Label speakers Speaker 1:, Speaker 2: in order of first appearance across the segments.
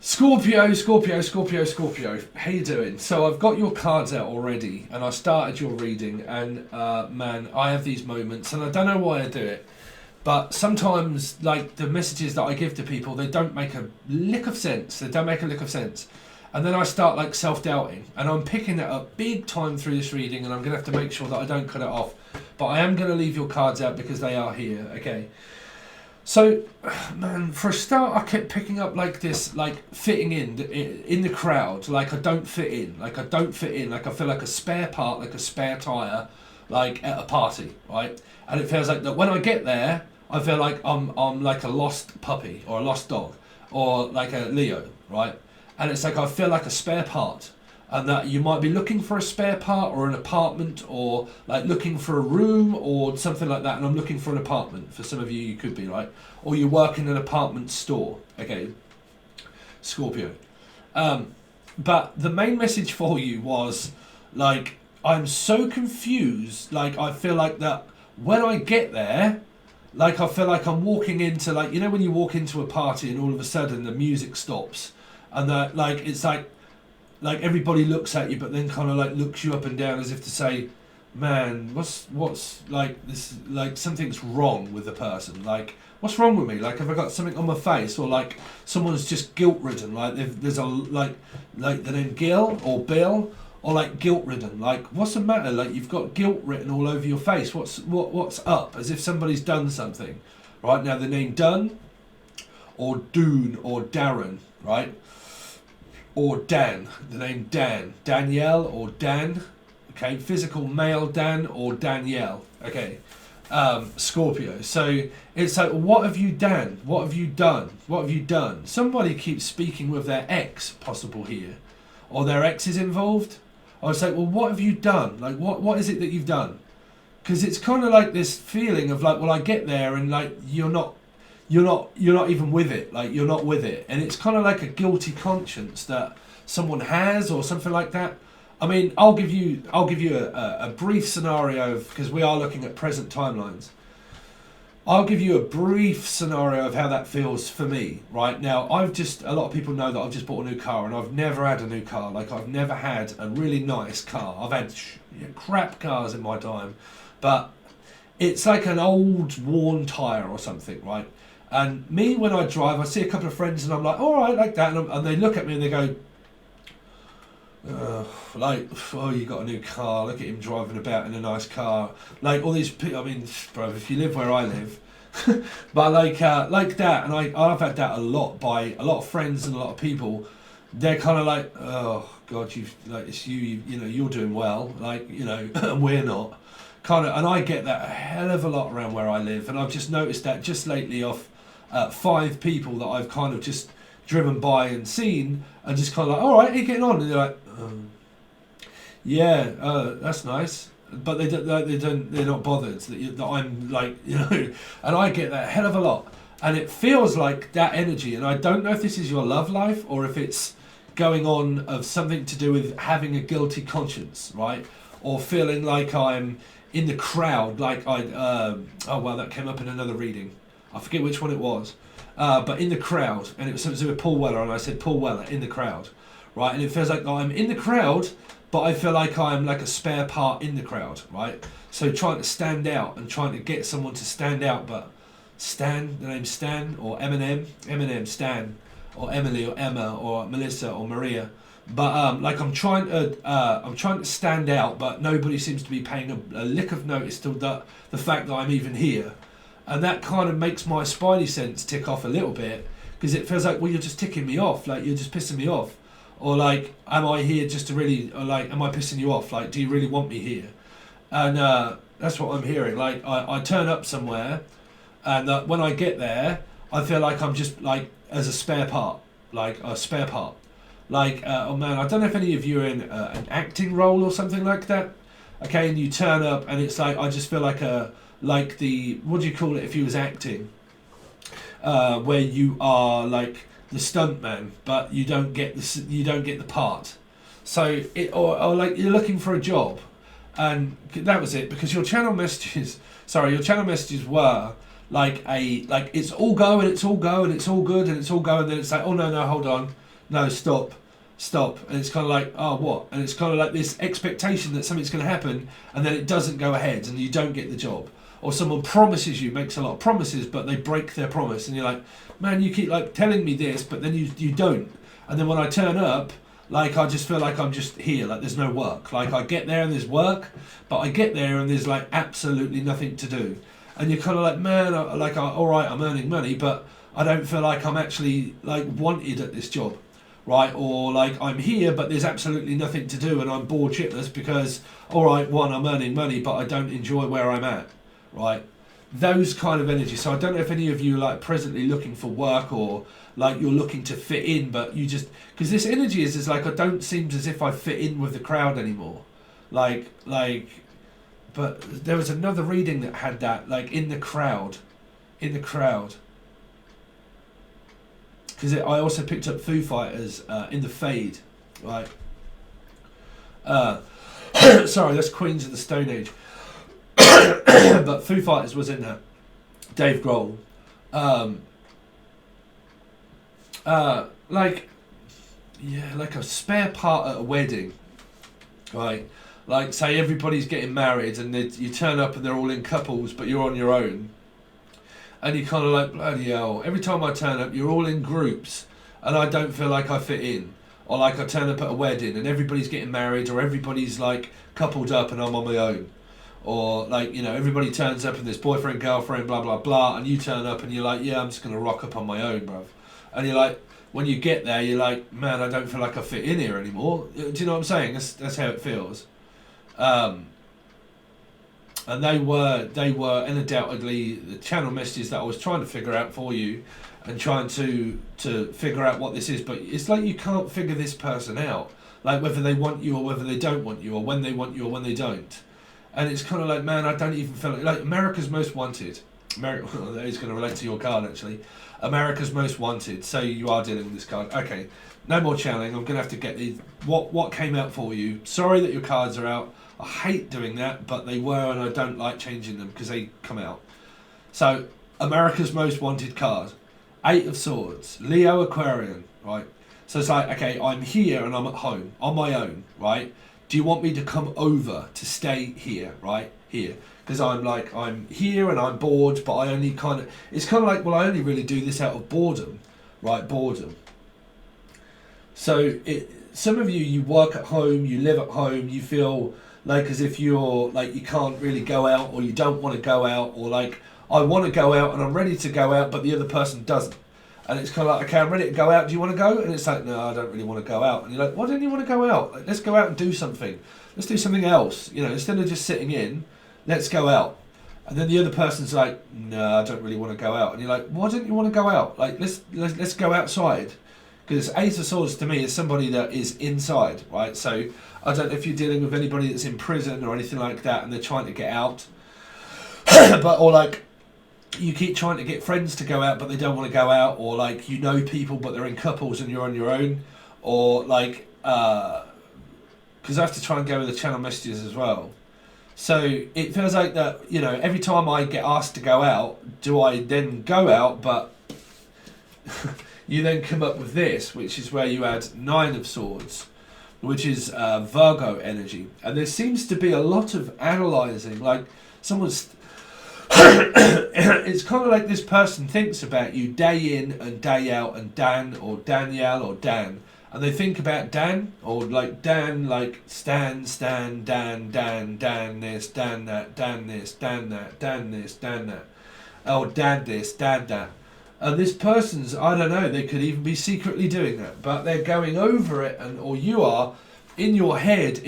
Speaker 1: Scorpio, Scorpio, Scorpio, Scorpio. How you doing? So I've got your cards out already, and I started your reading, and man, I have these moments, and I don't know why I do it, but sometimes, like, the messages that I give to people, they don't make a lick of sense. They don't make a lick of sense. And then I start, like, self-doubting, and I'm picking that up big time through this reading, and I'm going to have to make sure that I don't cut it off. But I am going to leave your cards out because they are here, okay? So, man, for a start, I kept picking up, like, this, like, fitting in the crowd. Like, I don't fit in. Like, I don't fit in. Like, I feel like a spare part, like a spare tyre, like, at a party, right? And it feels like that when I get there, I feel like I'm like a lost puppy or a lost dog or like a Leo, right? And it's like I feel like a spare part, and that you might be looking for a spare part or an apartment, or like looking for a room or something like that. And I'm looking for an apartment. For some of you, you could be, right? Or you work in an apartment store. Okay, Scorpio. But the main message for you was, like, I'm so confused. Like, I feel like that when I get there, like, I feel like I'm walking into, like, you know when you walk into a party and all of a sudden the music stops, and that, like, it's like everybody looks at you, but then kind of like looks you up and down as if to say, man, what's like this, like something's wrong with the person. Like, what's wrong with me? Like, have I got something on my face, or like someone's just guilt ridden? Like, there's a like the name Gil or Bill, or like guilt ridden. Like, what's the matter? Like, you've got guilt written all over your face. What's up? As if somebody's done something. Right now, the name Dunn, or Dune, or Darren, right? Or Dan, the name Dan. Danielle or Dan, okay? Physical male Dan or Danielle, okay? Scorpio. So it's like, what have you done? What have you done? What have you done? Somebody keeps speaking with their ex, possible here. Or their ex is involved. I was like, well, what have you done? Like, what is it that you've done? Because it's kind of like this feeling of like, well, I get there and like, you're not even with it. Like, you're not with it, and it's kind of like a guilty conscience that someone has or something like that. I mean, I'll give you a brief scenario, because we are looking at present timelines. I'll give you a brief scenario of how that feels for me right now. A lot of people know that I've just bought a new car, and I've never had a new car. Like, I've never had a really nice car. I've had crap cars in my time, but it's like an old worn tyre or something, right? And me, when I drive, I see a couple of friends and I'm like, all right, like that. And they look at me and they go, like, oh, you got a new car. Look at him driving about in a nice car. Like, all these people, I mean, bro, if you live where I live. But like that. And I've had that a lot by a lot of friends and a lot of people. They're kind of like, oh, God, it's you know, you're doing well. Like, you know, and we're not. Kind of, and I get that a hell of a lot around where I live. And I've just noticed that just lately off 5 people that I've kind of just driven by and seen, and just kind of like, all right, how you getting on? And they're like, yeah, that's nice, but they're not bothered that I'm like, you know. And I get that a hell of a lot, and it feels like that energy. And I don't know if this is your love life or if it's going on of something to do with having a guilty conscience, right? Or feeling like I'm in the crowd, like oh well, that came up in another reading. I forget which one it was, but in the crowd, and it was something to do with Paul Weller, and I said Paul Weller in the crowd, right? And it feels like I'm in the crowd, but I feel like I'm like a spare part in the crowd, right? So trying to stand out and trying to get someone to stand out, but Stan, the name Stan, or Eminem, Stan, or Emily, or Emma, or Melissa, or Maria. But like I'm trying to stand out, but nobody seems to be paying a lick of notice to the fact that I'm even here. And that kind of makes my spidey sense tick off a little bit, because it feels like, well, you're just ticking me off, like you're just pissing me off, or like, am I here just to really, or like, am I pissing you off? Like, do you really want me here? And that's what I'm hearing. Like, I turn up somewhere, and when I get there, I feel like I'm just like as a spare part, like a spare part. Like, oh man, I don't know if any of you are in an acting role or something like that. Okay, and you turn up, and it's like, I just feel like what do you call it if you was acting? Where you are like the stuntman, but you don't get the part. So or like you're looking for a job, and that was it, because your channel messages were like it's all go and it's all go and it's all good and it's all go, and then it's like, oh no, hold on, no, stop. And it's kind of like, oh, what? And it's kind of like this expectation that something's going to happen, and then it doesn't go ahead, and you don't get the job. Or someone promises you, makes a lot of promises, but they break their promise, and you're like, man, you keep like telling me this, but then you don't. And then when I turn up, like, I just feel like I'm just here, like there's no work. Like, I get there and there's work, but I get there and there's like absolutely nothing to do. And you're kind of like, man, all right, I'm earning money, but I don't feel like I'm actually like wanted at this job, right? Or like I'm here, but there's absolutely nothing to do, and I'm bored shitless because, all right, one, I'm earning money, but I don't enjoy where I'm at, right? Those kind of energy. So I don't know if any of you are like presently looking for work, or like you're looking to fit in, but you just, because this energy is like, I don't seem as if I fit in with the crowd anymore. Like, but there was another reading that had that, like in the crowd. Because I also picked up Foo Fighters in the Fade, right? Sorry, that's Queens of the Stone Age. But Foo Fighters was in that. Dave Grohl. Like a spare part at a wedding, right? Like, say everybody's getting married and you turn up and they're all in couples, but you're on your own. And you kind of like, bloody hell, every time I turn up, you're all in groups, and I don't feel like I fit in. Or like I turn up at a wedding and everybody's getting married, or everybody's like coupled up and I'm on my own. Or like, you know, everybody turns up and there's boyfriend, girlfriend, blah, blah, blah, and you turn up and you're like, yeah, I'm just going to rock up on my own, bruv. And you're like, when you get there, you're like, man, I don't feel like I fit in here anymore. Do you know what I'm saying? That's how it feels. And they were undoubtedly the channel messages that I was trying to figure out for you, and trying to figure out what this is. But it's like you can't figure this person out, like whether they want you or whether they don't want you, or when they want you or when they don't. And it's kind of like, man, I don't even feel like America's Most Wanted. That is going to relate to your card, actually. America's Most Wanted. So you are dealing with this card. Okay, no more channeling. I'm going to have to get the what came out for you. Sorry that your cards are out. I hate doing that, but they were, and I don't like changing them because they come out. So, America's Most Wanted card. 8 of Swords. Leo Aquarian, right? So it's like, okay, I'm here and I'm at home, on my own, right? Do you want me to come over to stay here, right? Here. Because I'm here and I'm bored, but I only it's kind of like, well, I only really do this out of boredom, right? Boredom. So, some of you work at home, you live at home, you feel like as if you're like you can't really go out, or you don't want to go out, or like I want to go out and I'm ready to go out, but the other person doesn't. And it's kind of like, okay, I'm ready to go out, do you want to go? And it's like, no, I don't really want to go out. And you're like, why don't you want to go out? Like, let's go out and do something. Let's do something else. You know, instead of just sitting in, let's go out. And then the other person's like, no, I don't really want to go out. And you're like, why don't you want to go out? Like, let's go outside. Because Ace of Swords to me is somebody that is inside, right? So I don't know if you're dealing with anybody that's in prison or anything like that and they're trying to get out. or like you keep trying to get friends to go out but they don't want to go out, or like you know people but they're in couples and you're on your own, or like because I have to try and go with the channel messages as well. So it feels like that, you know, every time I get asked to go out, do I then go out? But you then come up with this, which is where you add 9 of Swords, which is Virgo energy. And there seems to be a lot of analysing, like someone's... it's kind of like this person thinks about you day in and day out, and Dan or Danielle or Dan. And they think about Dan, or like Dan, like Stan, Dan, this, Dan that, Dan this, Dan that, Dan this, Dan that. Oh, Dad this, Dad that. And this person's, I don't know, they could even be secretly doing that, but they're going over it, and or you are in your head,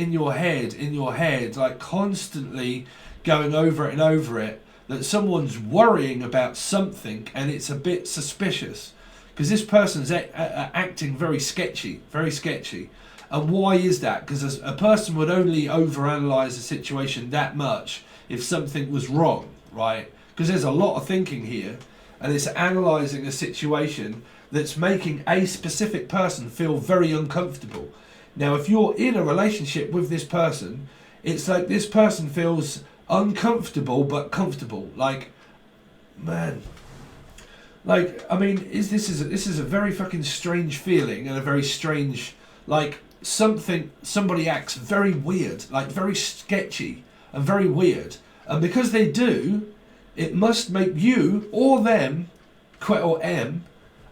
Speaker 1: like constantly going over it and over it, that someone's worrying about something, and it's a bit suspicious. Because this person's acting very sketchy. And why is that? Because a person would only overanalyze a situation that much if something was wrong, right? Because there's a lot of thinking here, and it's analysing a situation that's making a specific person feel very uncomfortable. Now, if you're in a relationship with this person, it's like this person feels uncomfortable but comfortable. Like, man... Like, I mean, this is a very fucking strange feeling and a very strange, like, somebody acts very weird, like very sketchy and very weird, and because they do, it must make you or them, or M,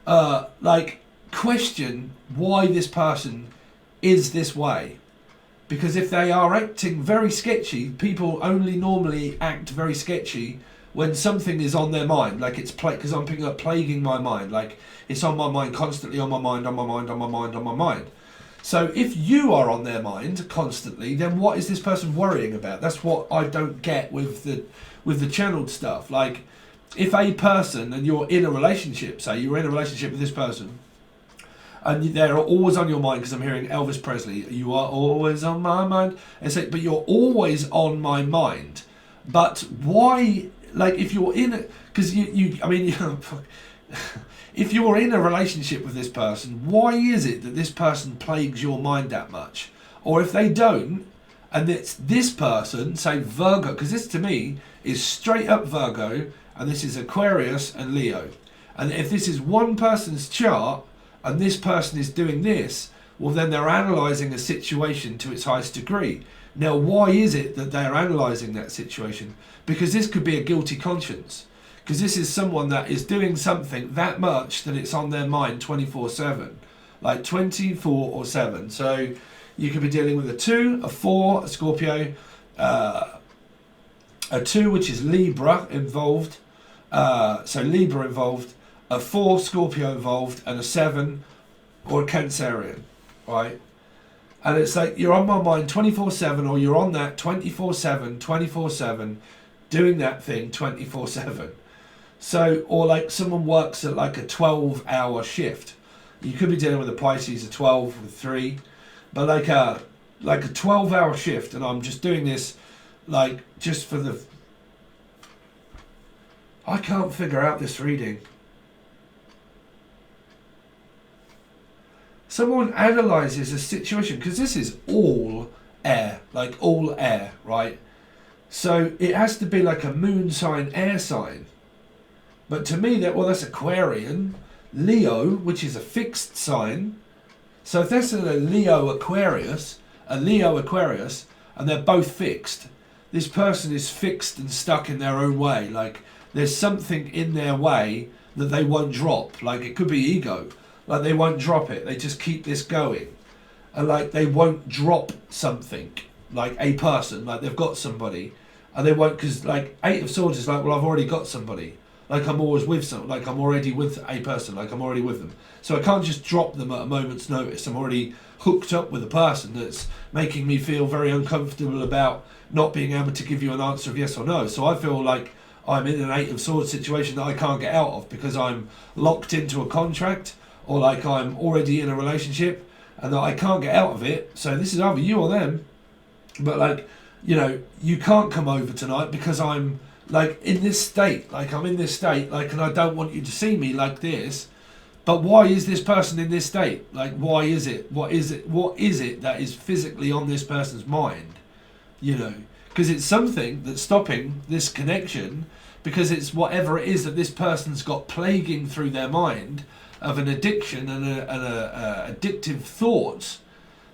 Speaker 1: like, question why this person is this way. Because if they are acting very sketchy, people only normally act very sketchy when something is on their mind, like it's because I'm picking up plaguing my mind, like it's on my mind, constantly on my mind, on my mind, on my mind, on my mind. So if you are on their mind constantly, then what is this person worrying about? That's what I don't get with the channeled stuff. Like, if a person, and you're in a relationship, say you're in a relationship with this person, and they're always on your mind, because I'm hearing Elvis Presley, you are always on my mind, and say, but you're always on my mind. But why? Like, if you're in it, because I mean, if you're in a relationship with this person, why is it that this person plagues your mind that much? Or if they don't, and it's this person, say Virgo, because this to me is straight up Virgo, and this is Aquarius and Leo. And if this is one person's chart, and this person is doing this, well, then they're analysing a situation to its highest degree. Now, why is it that they're analysing that situation? Because this could be a guilty conscience. Because this is someone that is doing something that much that it's on their mind 24/7. Like 24/7. So you could be dealing with a 2, a 4, a Scorpio, a 2, which is Libra involved. So Libra involved, a 4, Scorpio involved, and a 7, or a Cancerian, right? And it's like you're on my mind 24/7, or you're on that 24/7, 24/7, doing that thing 24/7. So, or like someone works at like a 12-hour shift. You could be dealing with a Pisces, a 12 with 3, but like a 12-hour shift, and I'm just doing this, like, just for the. I can't figure out this reading. Someone analyses a situation, because this is all air, like all air, right? So it has to be like a moon sign, air sign. But to me, that's Aquarian, Leo, which is a fixed sign. So if there's a Leo Aquarius, and they're both fixed, this person is fixed and stuck in their own way. Like, there's something in their way that they won't drop. Like, it could be ego. Like, they won't drop it. They just keep this going. And like, they won't drop something. Like a person, like they've got somebody. And they won't, because like 8 of Swords is like, well, I've already got somebody. Like, I'm always with someone. Like, I'm already with a person. Like, I'm already with them. So I can't just drop them at a moment's notice. I'm already hooked up with a person that's making me feel very uncomfortable about not being able to give you an answer of yes or no. So I feel like I'm in an 8 of Swords situation that I can't get out of, because I'm locked into a contract, or like I'm already in a relationship and that I can't get out of it. So this is either you or them. But like, you know, you can't come over tonight because I'm like in this state. Like, I'm in this state, like, and I don't want you to see me like this. But why is this person in this state? Like, why is it? What is it? What is it that is physically on this person's mind? You know, because it's something that's stopping this connection, because it's whatever it is that this person's got plaguing through their mind, of an addiction and a addictive thoughts,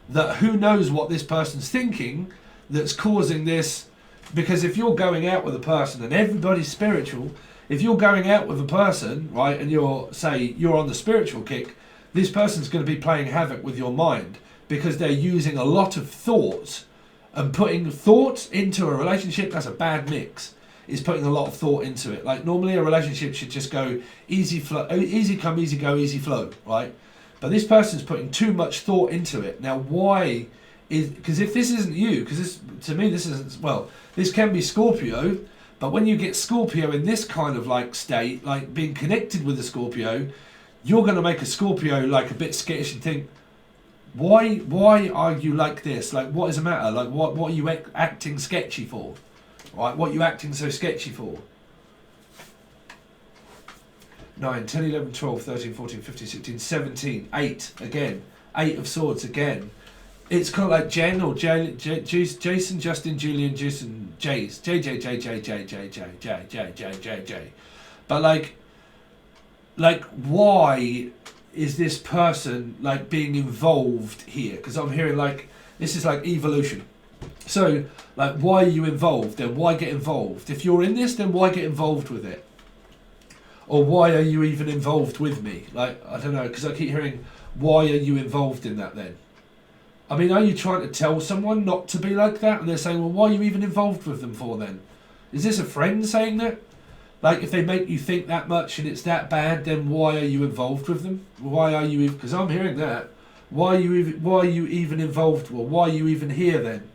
Speaker 1: that who knows what this person's thinking that's causing this. Because if you're going out with a person, and everybody's spiritual, if you're going out with a person, right, and you're on the spiritual kick, this person's going to be playing havoc with your mind, because they're using a lot of thoughts, and putting thoughts into a relationship, that's a bad mix. Is putting a lot of thought into it. Like, normally a relationship should just go easy flow, easy come, easy go, easy flow, right? But this person's putting too much thought into it. Now, why is, because if this isn't you, because this, to me, this isn't, well, this can be Scorpio, but when you get Scorpio in this kind of like state, like being connected with a Scorpio, you're going to make a Scorpio like a bit skittish and think, why are you like this? Like, what is the matter? Like, what are you acting sketchy for? Right, what are you acting so sketchy for? 9, 10, 11, 12, 13, 14, 15, 16, 17, 8 again. 8 of Swords again. It's kind of like Jen or Jason, Justin, Julian, Jason, J. But like like, why is this person like being involved here? Because I'm hearing like this is like evolution. So like, why are you involved? Then why get involved? If you're in this, then why get involved with it? Or why are you even involved with me? Like, I don't know, because I keep hearing, why are you involved in that then? I mean, are you trying to tell someone not to be like that? And they're saying, well, why are you even involved with them for then? Is this a friend saying that? Like, if they make you think that much and it's that bad, then why are you involved with them? Why are you? Because I'm hearing that. Why are you even involved? Well, why are you even here then?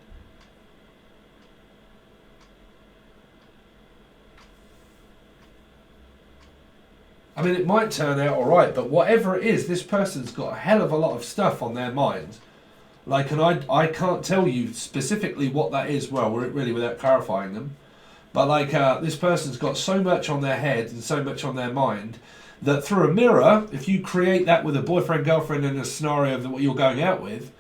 Speaker 1: I mean, it might turn out all right, but whatever it is, this person's got a hell of a lot of stuff on their mind. Like, and I can't tell you specifically what that is, well, really without clarifying them. But like, this person's got so much on their head and so much on their mind that through a mirror, if you create that with a boyfriend, girlfriend in a scenario of what you're going out with,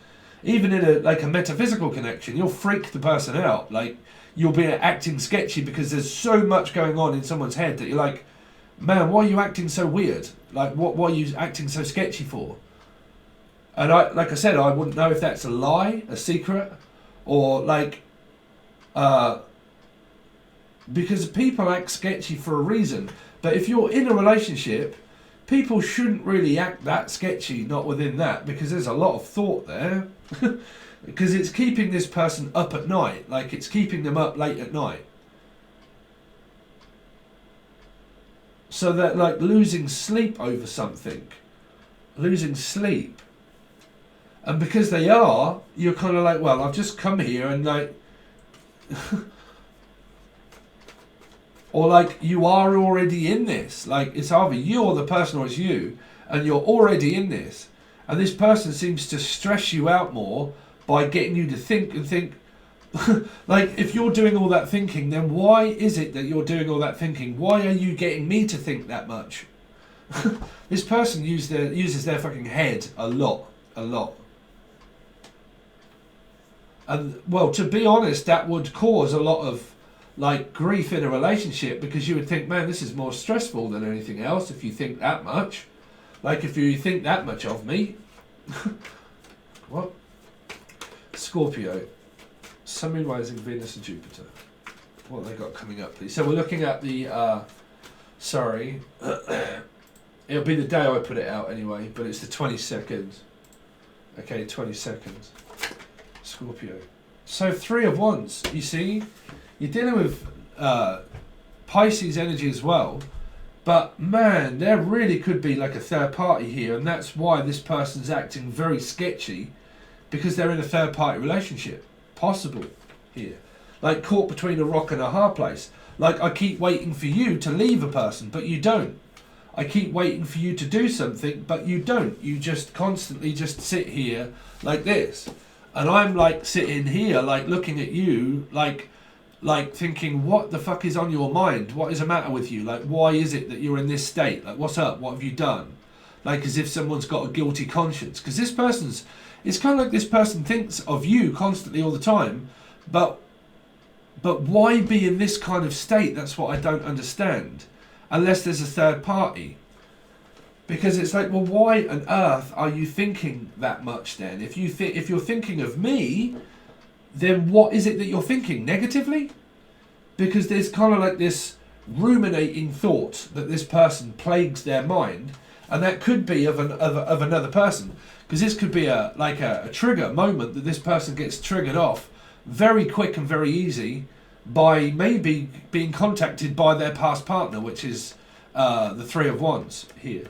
Speaker 1: even in a metaphysical connection, you'll freak the person out. Like, you'll be acting sketchy because there's so much going on in someone's head that you're like, man, why are you acting so weird? Like, why are you acting so sketchy for? And like I said, I wouldn't know if that's a lie, a secret, or like, because people act sketchy for a reason. But if you're in a relationship, people shouldn't really act that sketchy, not within that, because there's a lot of thought there. Because it's keeping this person up at night, like it's keeping them up late at night. So that like losing sleep over something, losing sleep. And because they are, you're kind of like, well, I've just come here and like, or like you are already in this. Like it's either you or the person or it's you, and you're already in this. And this person seems to stress you out more by getting you to think and think. Like if you're doing all that thinking, then why is it that you're doing all that thinking? Why are you getting me to think that much? This person uses their fucking head a lot. And well, to be honest, that would cause a lot of like grief in a relationship, because you would think, man, this is more stressful than anything else if you think that much. Like if you think that much of me. What? Scorpio. Sun, Moon, Rising, Venus and Jupiter. What have they got coming up, please? So we're looking at the, sorry. It'll be the day I put it out anyway, but it's the 22nd. Okay, 22nd. Scorpio. So 3 of Wands, you see? You're dealing with Pisces energy as well. But man, there really could be like a third party here, and that's why this person's acting very sketchy, because they're in a third party relationship. Possible here. Like caught between a rock and a hard place. Like I keep waiting for you to leave a person, but you don't. I keep waiting for you to do something, but you don't. You just constantly just sit here like this. And I'm like sitting here like looking at you like thinking, what the fuck is on your mind? What is the matter with you? Like, why is it that you're in this state? Like, what's up? What have you done? Like, as if someone's got a guilty conscience. Because this person's, it's kind of like this person thinks of you constantly all the time. But why be in this kind of state? That's what I don't understand. Unless there's a third party. Because it's like, well, why on earth are you thinking that much then? If you're thinking of me, then what is it that you're thinking? Negatively? Because there's kind of like this ruminating thought that this person plagues their mind, and that could be of another person. Because this could be a trigger moment that this person gets triggered off very quick and very easy by maybe being contacted by their past partner, which is the 3 of Wands here.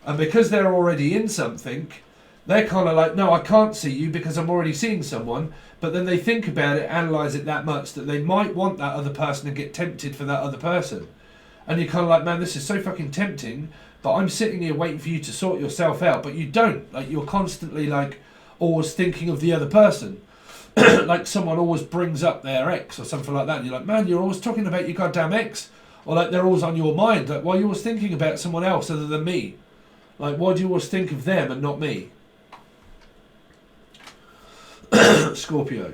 Speaker 1: And because they're already in something, they're kind of like, no, I can't see you because I'm already seeing someone. But then they think about it, analyse it that much that they might want that other person and get tempted for that other person. And you're kind of like, man, this is so fucking tempting, but I'm sitting here waiting for you to sort yourself out. But you don't. Like, you're constantly like always thinking of the other person. Like someone always brings up their ex or something like that. And you're like, man, you're always talking about your goddamn ex. Or like they're always on your mind. Like, why are you always thinking about someone else other than me? Like, why do you always think of them and not me? Scorpio.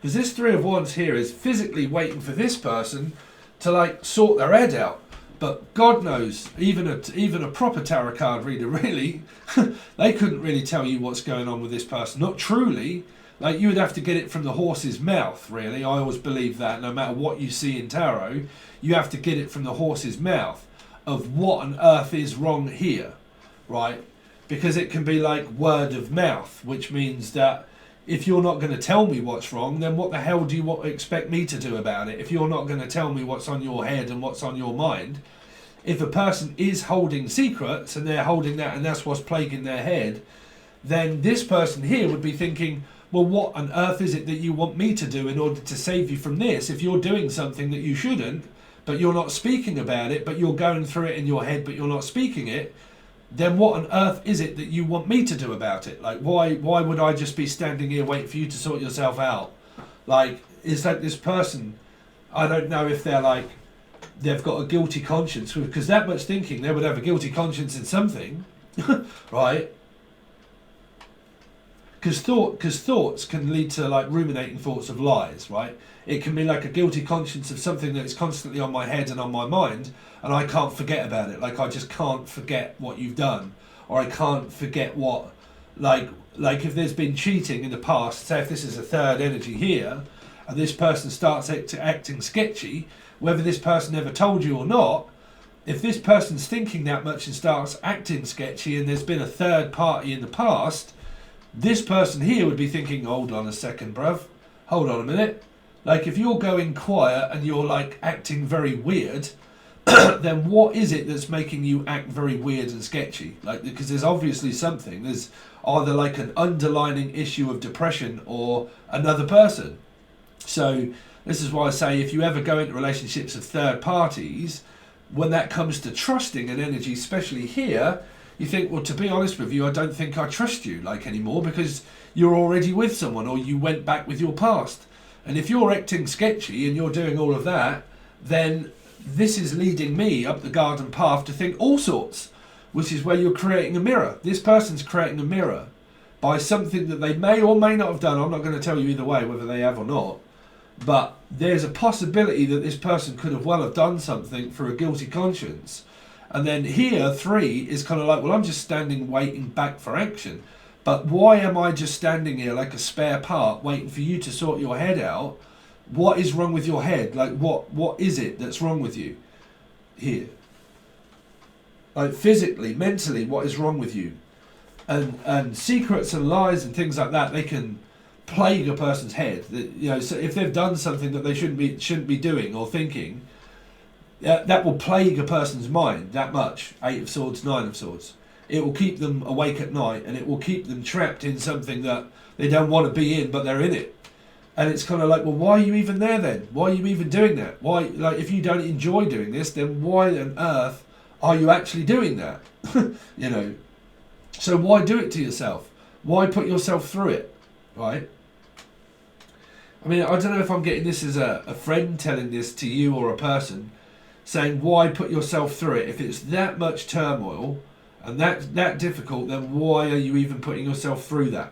Speaker 1: Because this Three of Wands here is physically waiting for this person to like sort their head out. But God knows, even a proper tarot card reader, really, they couldn't really tell you what's going on with this person. Not truly. Like, you would have to get it from the horse's mouth, really. I always believe that no matter what you see in tarot, you have to get it from the horse's mouth of what on earth is wrong here, right? Because it can be like word of mouth, which means that if you're not going to tell me what's wrong, then what the hell do you expect me to do about it? If you're not going to tell me what's on your head and what's on your mind, if a person is holding secrets and they're holding that and that's what's plaguing their head, then this person here would be thinking, well, what on earth is it that you want me to do in order to save you from this? If you're doing something that you shouldn't, but you're not speaking about it, but you're going through it in your head, but you're not speaking it, then what on earth is it that you want me to do about it? Like, why would I just be standing here waiting for you to sort yourself out? Like, it's like this person, I don't know if they're like, they've got a guilty conscience, because that much thinking, they would have a guilty conscience in something, right? Because thoughts can lead to like ruminating thoughts of lies, right? It can be like a guilty conscience of something that is constantly on my head and on my mind, and I can't forget about it. Like, I just can't forget what you've done, or I can't forget what, like if there's been cheating in the past, say if this is a third energy here, and this person starts acting sketchy, whether this person ever told you or not, if this person's thinking that much and starts acting sketchy and there's been a third party in the past, this person here would be thinking, hold on a second, bruv, hold on a minute. Like, if you're going quiet and you're like acting very weird, then what is it that's making you act very weird and sketchy? Like, because there's obviously something. There's either like an underlining issue of depression or another person. So this is why I say, if you ever go into relationships of third parties, when that comes to trusting an energy, especially here, you think, well, to be honest with you, I don't think I trust you like anymore, because you're already with someone, or you went back with your past. And if you're acting sketchy and you're doing all of that, then this is leading me up the garden path to think all sorts, which is where you're creating a mirror. This person's creating a mirror by something that they may or may not have done. I'm not going to tell you either way whether they have or not. But there's a possibility that this person could have well have done something for a guilty conscience. And then here, 3 is kind of like, well, I'm just standing waiting back for action. But why am I just standing here like a spare part waiting for you to sort your head out? What is wrong with your head? Like, what is it that's wrong with you here? Like, physically, mentally, what is wrong with you? And secrets and lies and things like that, they can plague a person's head. You know, so if they've done something that they shouldn't be doing or thinking, that will plague a person's mind that much. 8 of Swords, 9 of Swords. It will keep them awake at night, and it will keep them trapped in something that they don't want to be in, but they're in it. And it's kind of like, well, why are you even there then? Why are you even doing that? Why, like, if you don't enjoy doing this, then why on earth are you actually doing that? You know. So why do it to yourself? Why put yourself through it, right? I mean, I don't know if I'm getting this as a friend telling this to you or a person, saying why put yourself through it. If it's that much turmoil and that difficult, then why are you even putting yourself through that?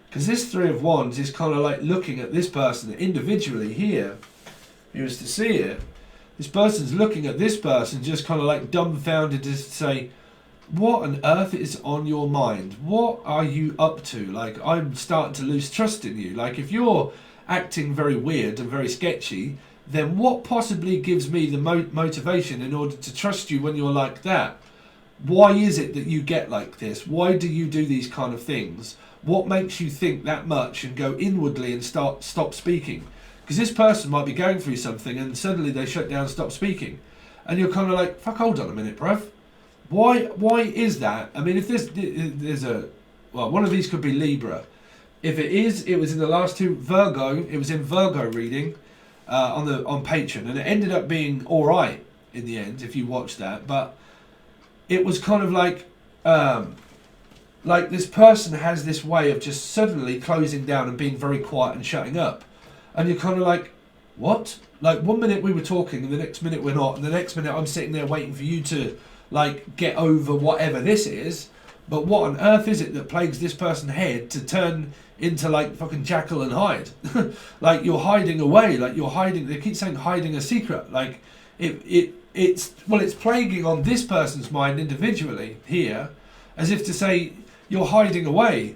Speaker 1: Because this 3 of Wands is kind of like looking at this person individually here. If you was to see it, this person's looking at this person just kind of like dumbfounded to say, what on earth is on your mind? What are you up to? Like, I'm starting to lose trust in you. Like, if you're acting very weird and very sketchy, then what possibly gives me the motivation in order to trust you when you're like that? Why is it that you get like this? Why do you do these kind of things? What makes you think that much and go inwardly and stop speaking? Because this person might be going through something and suddenly they shut down and stop speaking. And you're kind of like, fuck, hold on a minute, bruv. Why is that? I mean, if there's a, well, one of these could be Libra. If it is, it was in the last 2, Virgo. It was in Virgo reading on Patron, and it ended up being all right in the end if you watch that. But it was kind of like this person has this way of just suddenly closing down and being very quiet and shutting up, and you're kind of like, what? Like, one minute we were talking, and the next minute we're not, and the next minute I'm sitting there waiting for you to like get over whatever this is. But what on earth is it that plagues this person's head to turn into like fucking Jekyll and Hyde? Like you're hiding away, like you're hiding. They keep saying hiding a secret. Like it's plaguing on this person's mind individually here, as if to say you're hiding away.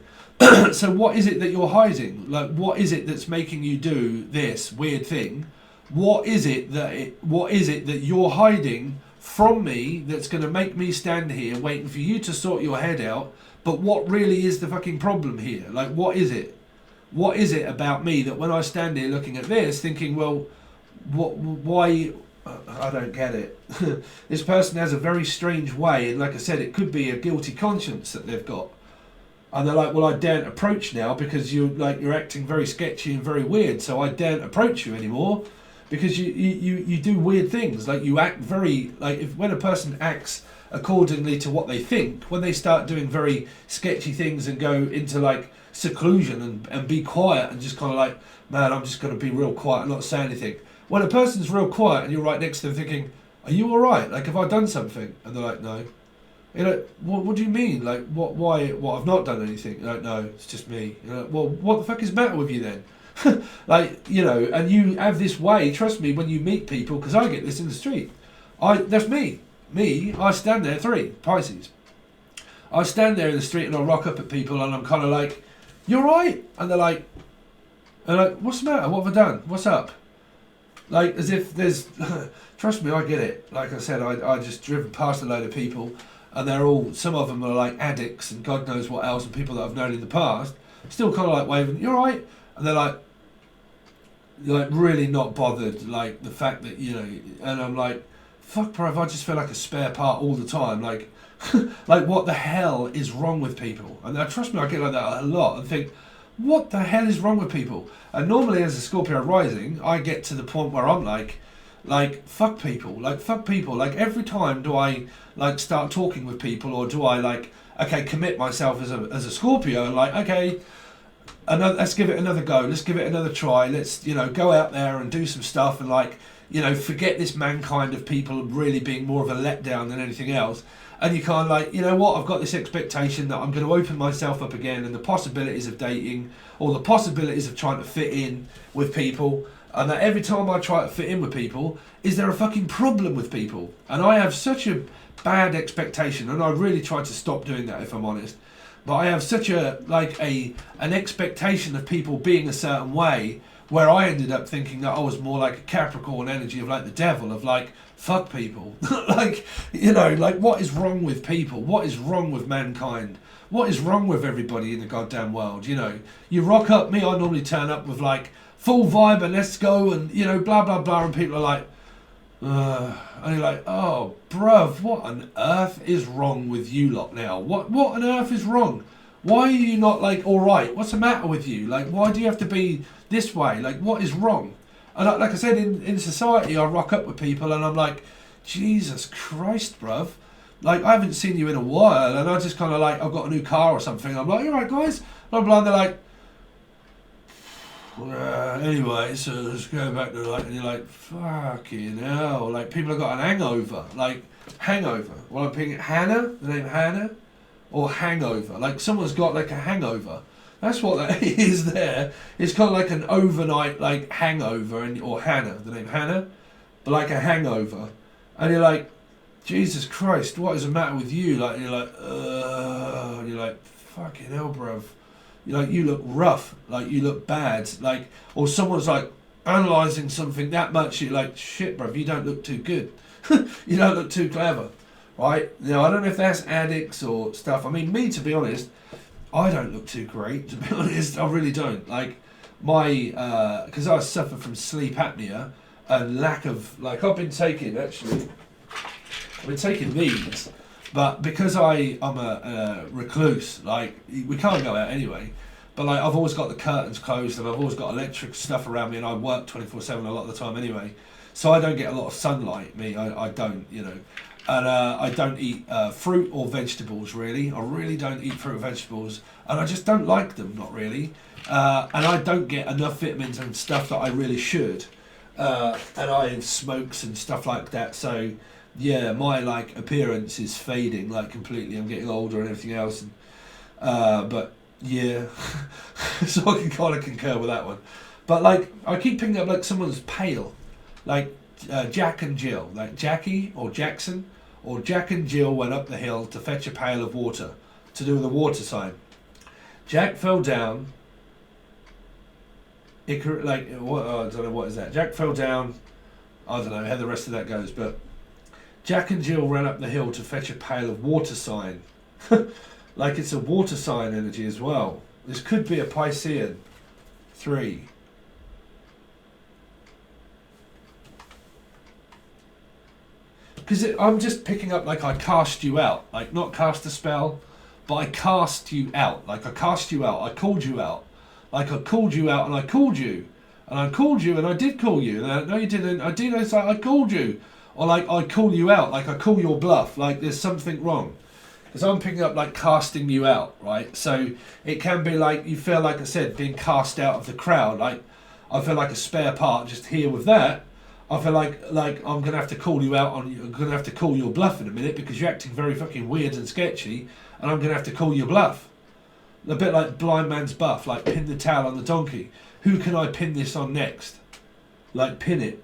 Speaker 1: So what is it that you're hiding? Like what is it that's making you do this weird thing? What is it that you're hiding from me that's going to make me stand here waiting for you to sort your head out? But what really is the fucking problem here? Like what is it? What is it about me that when I stand here looking at this thinking, well, why? I don't get it. This person has a very strange way, and like I said, it could be a guilty conscience that they've got. And they're like, well, I daren't approach now because you're acting very sketchy and very weird, so I daren't approach you anymore because you do weird things. Like you act very, like when a person acts accordingly to what they think, when they start doing very sketchy things and go into like seclusion and be quiet and just kind of like, man, I'm just going to be real quiet and not say anything. When a person's real quiet and you're right next to them thinking, are you alright? Like, have I done something? And they're like, no. You're like, what do you mean? Like, why, I've not done anything. You're like, no, it's just me. You're like, well, what the fuck is the matter with you then? Like, you know, and you have this way, trust me, when you meet people, because I get this in the street. That's me. I stand there, Pisces. I stand there in the street and I rock up at people and I'm kind of like, you're right. And they're like, what's the matter? What have I done? What's up? Like, as if there's, trust me, I get it. Like I said, I just driven past a load of people and they're all, some of them are like addicts and God knows what else, and people that I've known in the past, still kind of like waving, you're right. And they're like really not bothered, like the fact that, you know, and I'm like, fuck bro, I just feel like a spare part all the time. Like, like what the hell is wrong with people? And trust me, I get like that a lot and think, what the hell is wrong with people? And normally as a Scorpio rising, I get to the point where I'm like fuck people. Like every time do I like start talking with people, or do I like, okay, commit myself as a Scorpio and like, okay, let's give it another go, let's give it another try, let's, you know, go out there and do some stuff and like, you know, forget this mankind of people really being more of a letdown than anything else. And you kind of like, you know what, I've got this expectation that I'm going to open myself up again, and the possibilities of dating or the possibilities of trying to fit in with people, and that every time I try to fit in with people, is there a fucking problem with people? And I have such a bad expectation, and I really try to stop doing that if I'm honest. But I have such an expectation of people being a certain way, where I ended up thinking that I was more like a Capricorn energy of like the devil, of like, fuck people. Like, you know, like what is wrong with people? What is wrong with mankind? What is wrong with everybody in the goddamn world? You know, you rock up, me, I normally turn up with like full vibe and let's go and, you know, blah, blah, blah. And people are like, and you're like, oh, bruv, what on earth is wrong with you lot now? What on earth is wrong? Why are you not like, all right, what's the matter with you? Like, why do you have to be this way? Like, what is wrong? And like I said, in society, I rock up with people and I'm like, Jesus Christ, bruv. Like, I haven't seen you in a while. And I just kind of like, I've got a new car or something. I'm like, all right, guys. Blah, blah. And they're like, anyway, so let's go back to like, and you're like, fucking hell. Like, people have got an hangover. Like, hangover. Well, I'm picking Hannah, the name Hannah, or hangover. Like, someone's got like a hangover. That's what that is there. It's kind of like an overnight like hangover, or Hannah, the name Hannah, but like a hangover. And you're like, Jesus Christ, what is the matter with you? Like, and you're like, and you're like, fucking hell, bruv. You're like, you look rough, like you look bad, like, or someone's like analysing something that much, you're like, shit, bruv, you don't look too good. You don't look too clever, right? Now, I don't know if that's addicts or stuff. I mean, me, to be honest, I don't look too great, to be honest. I really don't. Like, my, because I suffer from sleep apnea and lack of, like, I've been taking these, but because I'm a recluse, like, we can't go out anyway, but like, I've always got the curtains closed and I've always got electric stuff around me, and I work 24/7 a lot of the time anyway, so I don't get a lot of sunlight, I don't, you know. And I don't eat fruit or vegetables, really. I really don't eat fruit or vegetables. And I just don't like them, not really. And I don't get enough vitamins and stuff that I really should. And I have smokes and stuff like that. So yeah, my like appearance is fading like completely. I'm getting older and everything else, and but yeah, so I can kind of concur with that one. But like, I keep picking up like someone's pale, like Jack and Jill, like Jackie or Jackson, or Jack and Jill went up the hill to fetch a pail of water, to do with the water sign. Jack fell down. Like what? Oh, I don't know what is that. Jack fell down. I don't know how the rest of that goes, but Jack and Jill ran up the hill to fetch a pail of water sign. Like it's a water sign energy as well. This could be a Piscean 3. Because I'm just picking up like I cast you out. Like not cast a spell, but I cast you out. Like I cast you out. I called you out. Like I called you out and I called you. And I called you and I did call you. And no, you didn't. I did. It's like I called you. Or like I call you out. Like I call your bluff. Like there's something wrong. Because I'm picking up like casting you out, right? So it can be like you feel like I said being cast out of the crowd. Like I feel like a spare part just here with that. I feel like I'm gonna have to call you out on. I'm gonna have to call your bluff in a minute because you're acting very fucking weird and sketchy, and I'm gonna have to call your bluff. A bit like blind man's buff, like pin the towel on the donkey. Who can I pin this on next? Like pin it,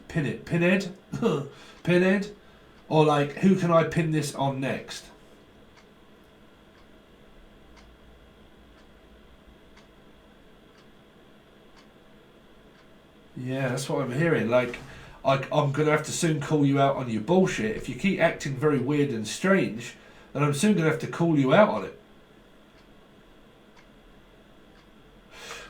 Speaker 1: pinhead, pinhead, or like who can I pin this on next? Yeah, that's what I'm hearing. Like, I'm going to have to soon call you out on your bullshit. If you keep acting very weird and strange, then I'm soon going to have to call you out on it.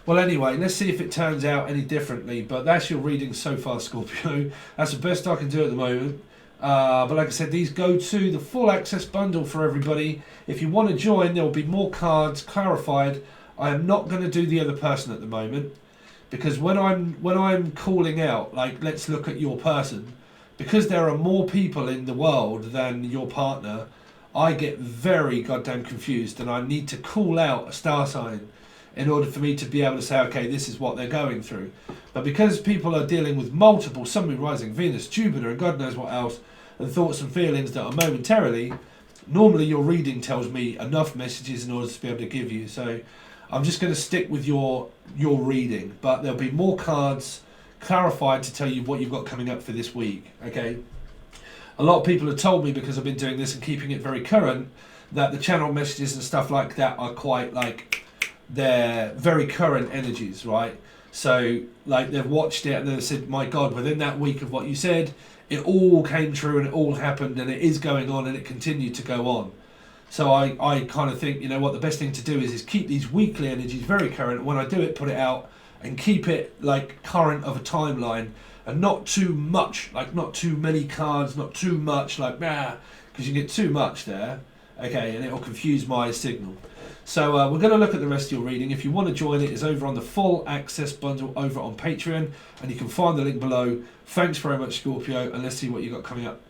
Speaker 1: Well, anyway, let's see if it turns out any differently. But that's your reading so far, Scorpio. That's the best I can do at the moment. But like I said, these go to the full access bundle for everybody. If you want to join, there will be more cards clarified. I am not going to do the other person at the moment. Because when I'm calling out, like, let's look at your person, because there are more people in the world than your partner, I get very goddamn confused and I need to call out a star sign in order for me to be able to say, okay, this is what they're going through. But because people are dealing with multiple Sun, Moon, Rising, Venus, Jupiter and God knows what else, and thoughts and feelings that are momentarily, normally your reading tells me enough messages in order to be able to give you. So I'm just going to stick with your reading, but there'll be more cards clarified to tell you what you've got coming up for this week, okay? A lot of people have told me, because I've been doing this and keeping it very current, that the channel messages and stuff like that are quite like, they're very current energies, right? So like they've watched it and they've said, my God, within that week of what you said, it all came true and it all happened and it is going on and it continued to go on. So I kind of think, you know what, the best thing to do is keep these weekly energies very current. When I do it, put it out and keep it like current of a timeline and not too much, like not too many cards, not too much, like, because you get too much there, okay, and it'll confuse my signal. So we're going to look at the rest of your reading. If you want to join it, it's over on the full access bundle over on Patreon, and you can find the link below. Thanks very much, Scorpio, and let's see what you got coming up.